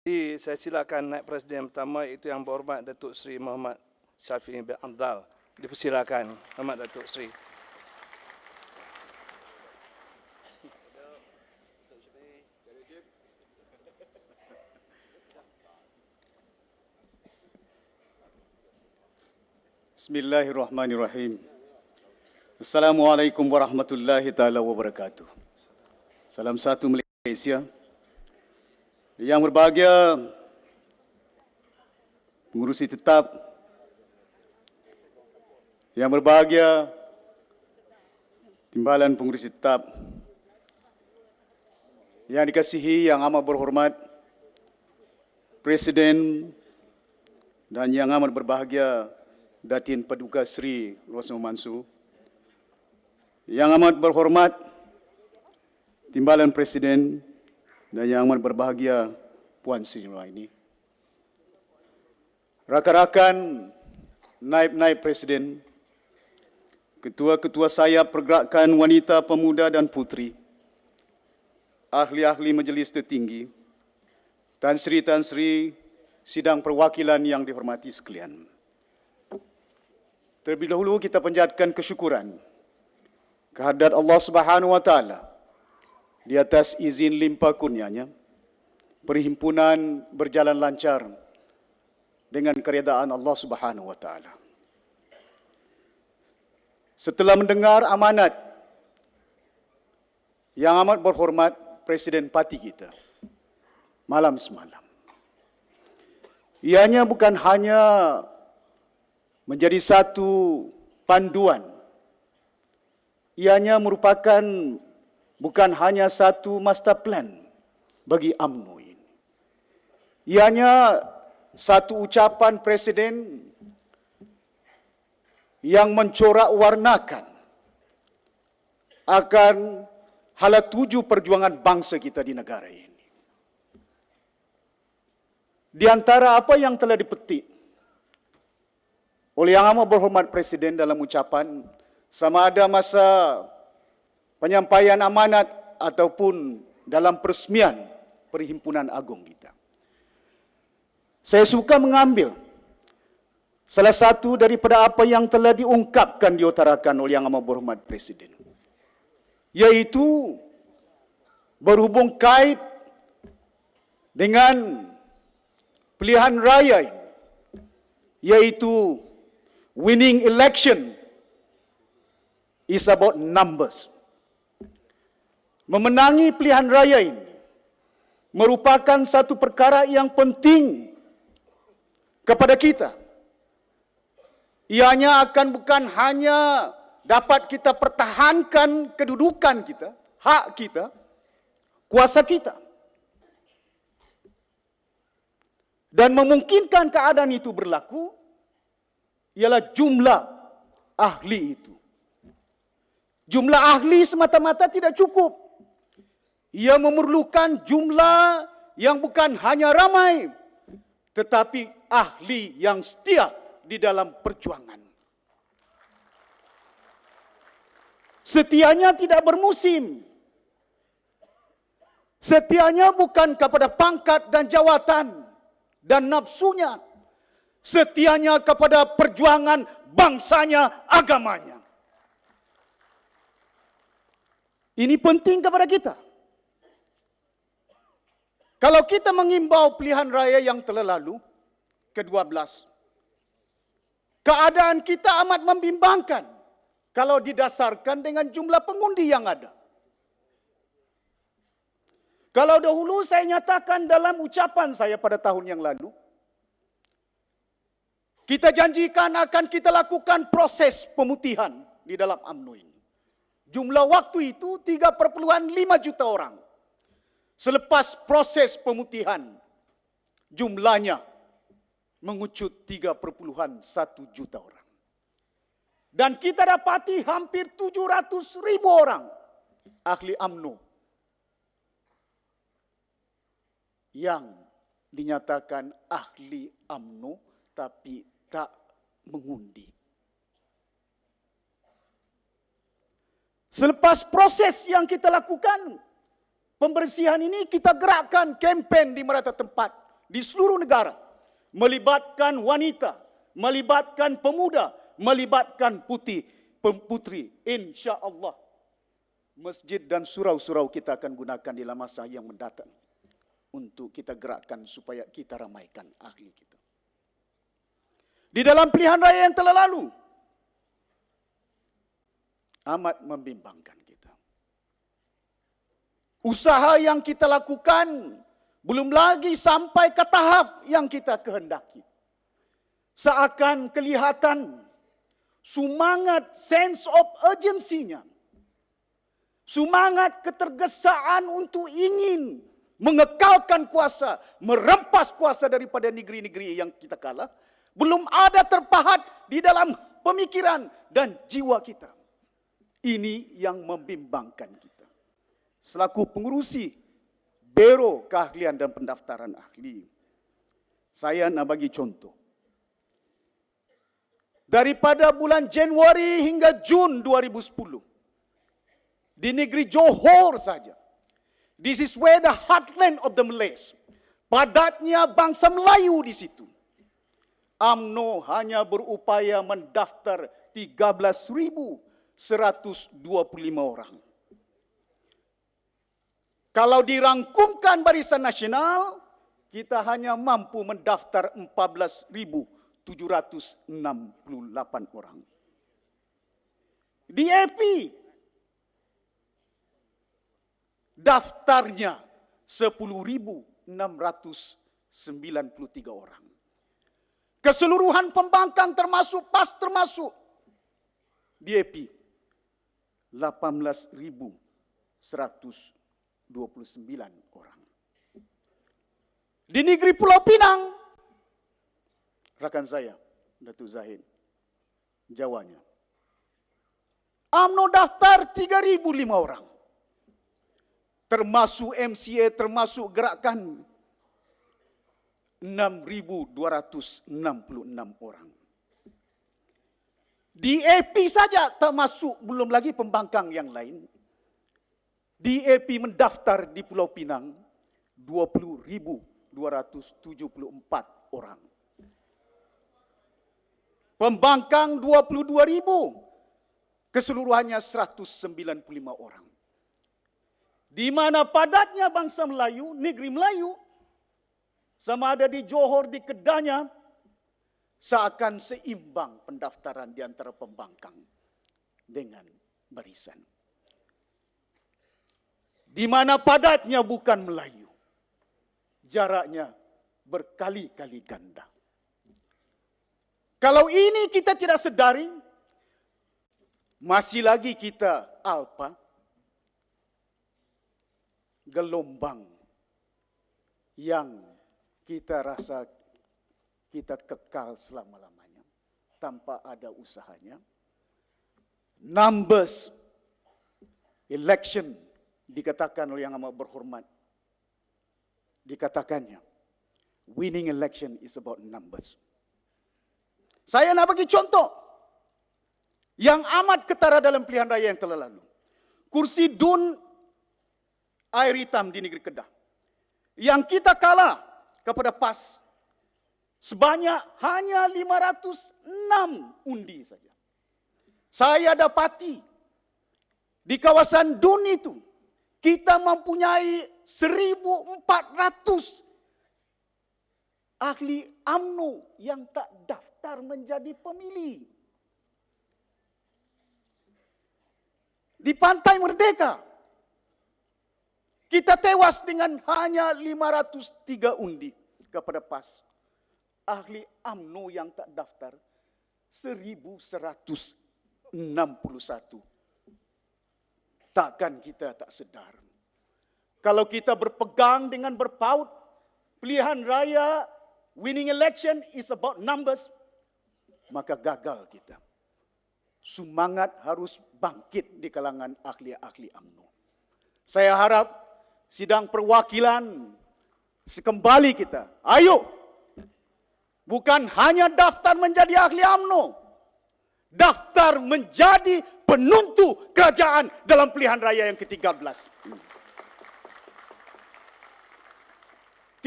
Jadi saya silakan naib Presiden pertama, itu Yang Berhormat Datuk Seri Muhammad Shafie bin Hamdal. Dipersilakan, Hormat Datuk Seri. Bismillahirrahmanirrahim. Assalamualaikum warahmatullahi taala wabarakatuh. Salam satu Malaysia. Yang berbahagia pengurusi tetap, yang berbahagia timbalan pengurusi tetap, yang dikasihi yang amat berhormat Presiden dan yang amat berbahagia Datin Paduka Seri Rosno Mansor, yang amat berhormat timbalan Presiden dan yang amat berbahagia Puan Sri Nuhaini, rakan-rakan naib-naib Presiden, ketua-ketua sayap pergerakan wanita, pemuda dan puteri, ahli-ahli majlis tertinggi, Tan Sri sidang perwakilan yang dihormati sekalian. Terlebih dahulu kita panjatkan kesyukuran kehadirat Allah Subhanahu wa taala di atas izin limpah kurnianya, perhimpunan berjalan lancar dengan keredaan Allah Subhanahu wa taala. Setelah mendengar amanat yang amat berhormat Presiden Parti kita malam semalam, ianya bukan hanya menjadi satu panduan, ianya merupakan bukan hanya satu master plan bagi UMNO ini. Ianya satu ucapan Presiden yang mencorak-warnakan akan hala tuju perjuangan bangsa kita di negara ini. Di antara apa yang telah dipetik oleh Yang Amat Berhormat Presiden dalam ucapan, sama ada masa penyampaian amanat ataupun dalam peresmian Perhimpunan Agung kita, saya suka mengambil salah satu daripada apa yang telah diungkapkan, diutarakan oleh Yang Amat Berhormat Presiden, yaitu berhubung kait dengan pilihan raya ini, yaitu winning election is about numbers. Memenangi pilihan raya ini merupakan satu perkara yang penting kepada kita. Ianya akan bukan hanya dapat kita pertahankan kedudukan kita, hak kita, kuasa kita, dan memungkinkan keadaan itu berlaku ialah jumlah ahli itu. Jumlah ahli semata-mata tidak cukup. Ia memerlukan jumlah yang bukan hanya ramai, tetapi ahli yang setia di dalam perjuangan. Setianya tidak bermusim. Setianya bukan kepada pangkat dan jawatan dan nafsunya. Setianya kepada perjuangan bangsanya, agamanya. Ini penting kepada kita. Kalau kita mengimbau pilihan raya yang telah lalu, ke-12, keadaan kita amat membimbangkan kalau didasarkan dengan jumlah pengundi yang ada. Kalau dahulu saya nyatakan dalam ucapan saya pada tahun yang lalu, kita janjikan akan kita lakukan proses pemutihan di dalam UMNO ini. Jumlah waktu itu 3,5 juta orang. Selepas proses pemutihan, jumlahnya mengucut 3,1 juta orang. Dan kita dapati hampir 700.000 orang ahli UMNO yang dinyatakan ahli UMNO tapi tak mengundi. Selepas proses yang kita lakukan, pembersihan ini kita gerakkan kempen di merata tempat di seluruh negara, melibatkan wanita, melibatkan pemuda, melibatkan putri. Insya-Allah masjid dan surau-surau kita akan gunakan dalam masa yang mendatang untuk kita gerakkan supaya kita ramaikan ahli kita. Di dalam pilihan raya yang telah lalu, amat membimbangkan kita. Usaha yang kita lakukan belum lagi sampai ke tahap yang kita kehendaki. Seakan kelihatan semangat sense of urgency-nya, semangat ketergesaan untuk ingin mengekalkan kuasa, merampas kuasa daripada negeri-negeri yang kita kalah, belum ada terpahat di dalam pemikiran dan jiwa kita. Ini yang membimbangkan kita. Selaku pengurusi Biro Keahlian dan Pendaftaran Ahli, saya nak bagi contoh. Daripada bulan Januari hingga Jun 2010, di negeri Johor saja, this is where the heartland of the Malays, padatnya bangsa Melayu di situ. UMNO hanya berupaya mendaftar 13.125 orang. Kalau dirangkumkan Barisan Nasional, kita hanya mampu mendaftar 14.768 orang. DAP daftarnya 10.693 orang. Keseluruhan pembangkang termasuk PAS termasuk DAP 18.129 orang. Di negeri Pulau Pinang, rakan saya, Datuk Zahid, Jawanya, UMNO daftar 3.005 orang. Termasuk MCA, termasuk gerakan 6.266 orang. DAP saja termasuk, belum lagi pembangkang yang lain. DAP mendaftar di Pulau Pinang 20.274 orang. Pembangkang 22.000, keseluruhannya 195 orang. Di mana padatnya bangsa Melayu, negeri Melayu, sama ada di Johor, di Kedanya, seakan seimbang pendaftaran di antara pembangkang dengan barisan. Di mana padatnya bukan Melayu, jaraknya berkali-kali ganda. Kalau ini kita tidak sedari, masih lagi kita alpa, gelombang yang kita rasa kita kekal selama-lamanya tanpa ada usahanya. Numbers election dikatakan oleh yang amat berhormat, dikatakannya winning election is about numbers. Saya nak bagi contoh yang amat ketara dalam pilihan raya yang telah lalu. Kursi DUN air hitam di negeri Kedah, yang kita kalah kepada PAS sebanyak hanya 506 undi saja. Saya dapati di kawasan DUN itu kita mempunyai 1.400 ahli UMNO yang tak daftar menjadi pemilih. Di Pantai Merdeka kita tewas dengan hanya 503 undi kepada PAS. Ahli UMNO yang tak daftar 1.161. Takkan kita tak sedar. Kalau kita berpegang dengan berpaut, pilihan raya, winning election is about numbers, maka gagal kita. Semangat harus bangkit di kalangan ahli-ahli UMNO. Saya harap sidang perwakilan sekembali kita, ayo, bukan hanya daftar menjadi ahli UMNO, daftar menjadi penuntu kerajaan dalam pilihan raya yang ke-13.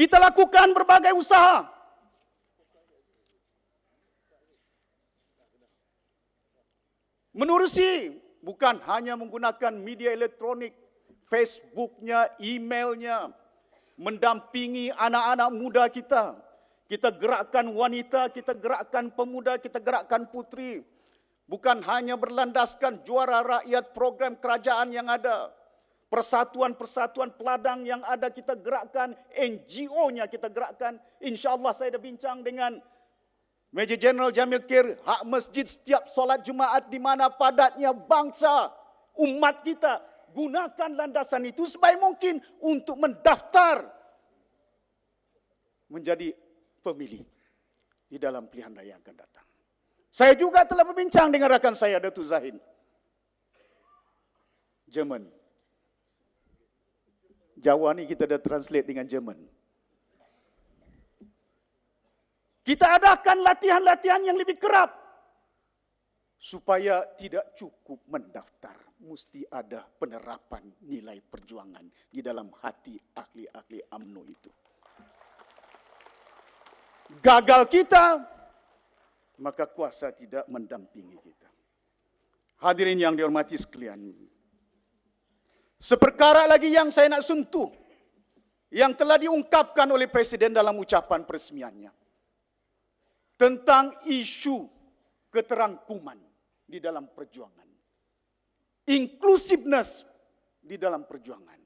Kita lakukan berbagai usaha. Menerusi bukan hanya menggunakan media elektronik, Facebooknya, emailnya, mendampingi anak-anak muda kita. Kita gerakkan wanita, kita gerakkan pemuda, kita gerakkan putri. Bukan hanya berlandaskan juara rakyat program kerajaan yang ada. Persatuan-persatuan peladang yang ada kita gerakkan, NGO-nya kita gerakkan. InsyaAllah saya dah bincang dengan Major General Jamil Khair, hak masjid setiap solat Jumaat di mana padatnya bangsa, umat kita. Gunakan landasan itu sebaik mungkin untuk mendaftar menjadi pemilih di dalam pilihan raya yang akan datang. Saya juga telah berbincang dengan rakan saya, Datuk Zahin, Jerman. Jawa ni kita dah translate dengan Jerman. Kita adakan latihan-latihan yang lebih kerap supaya tidak cukup mendaftar. Mesti ada penerapan nilai perjuangan di dalam hati ahli-ahli UMNO itu. Gagal kita, maka kuasa tidak mendampingi kita. Hadirin yang dihormati sekalian, seperkara lagi yang saya nak sentuh, yang telah diungkapkan oleh Presiden dalam ucapan peresmiannya, tentang isu keterangkuman di dalam perjuangan. Inclusiveness di dalam perjuangan.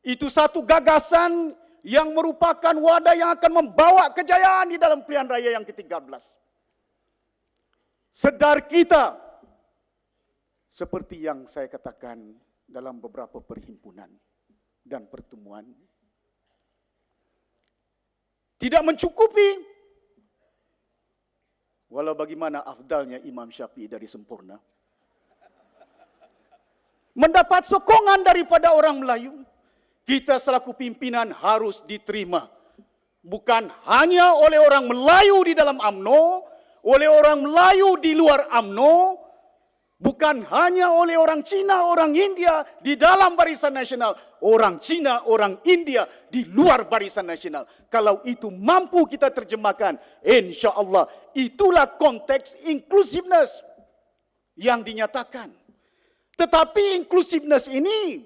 Itu satu gagasan yang merupakan wadah yang akan membawa kejayaan di dalam pilihan raya yang ke-13. Sedar kita, seperti yang saya katakan dalam beberapa perhimpunan dan pertemuan, tidak mencukupi. Walau bagaimana afdalnya Imam Syafi'i dari sempurna, mendapat sokongan daripada orang Melayu, kita selaku pimpinan harus diterima. Bukan hanya oleh orang Melayu di dalam UMNO, oleh orang Melayu di luar UMNO, bukan hanya oleh orang Cina, orang India di dalam Barisan Nasional, orang Cina, orang India di luar Barisan Nasional. Kalau itu mampu kita terjemahkan, insya-Allah itulah konteks inclusiveness yang dinyatakan. Tetapi inclusiveness ini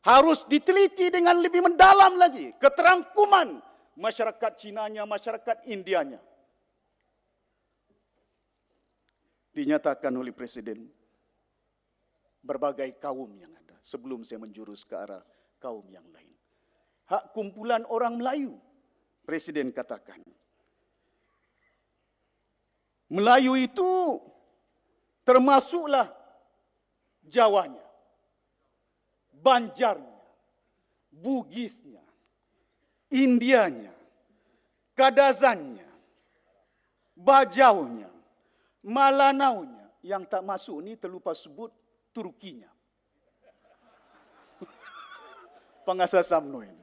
harus diteliti dengan lebih mendalam lagi. Keterangkuman masyarakat Cinanya, masyarakat Indianya. Dinyatakan oleh Presiden berbagai kaum yang ada. Sebelum saya menjurus ke arah kaum yang lain. Hak kumpulan orang Melayu, Presiden katakan. Melayu itu termasuklah Jawanya, Banjarnya, Bugisnya, Indianya, Kadazannya, Bajaunya, Malanaunya. Yang tak masuk ni terlupa sebut Turkinya. Pengasas UMNO ini.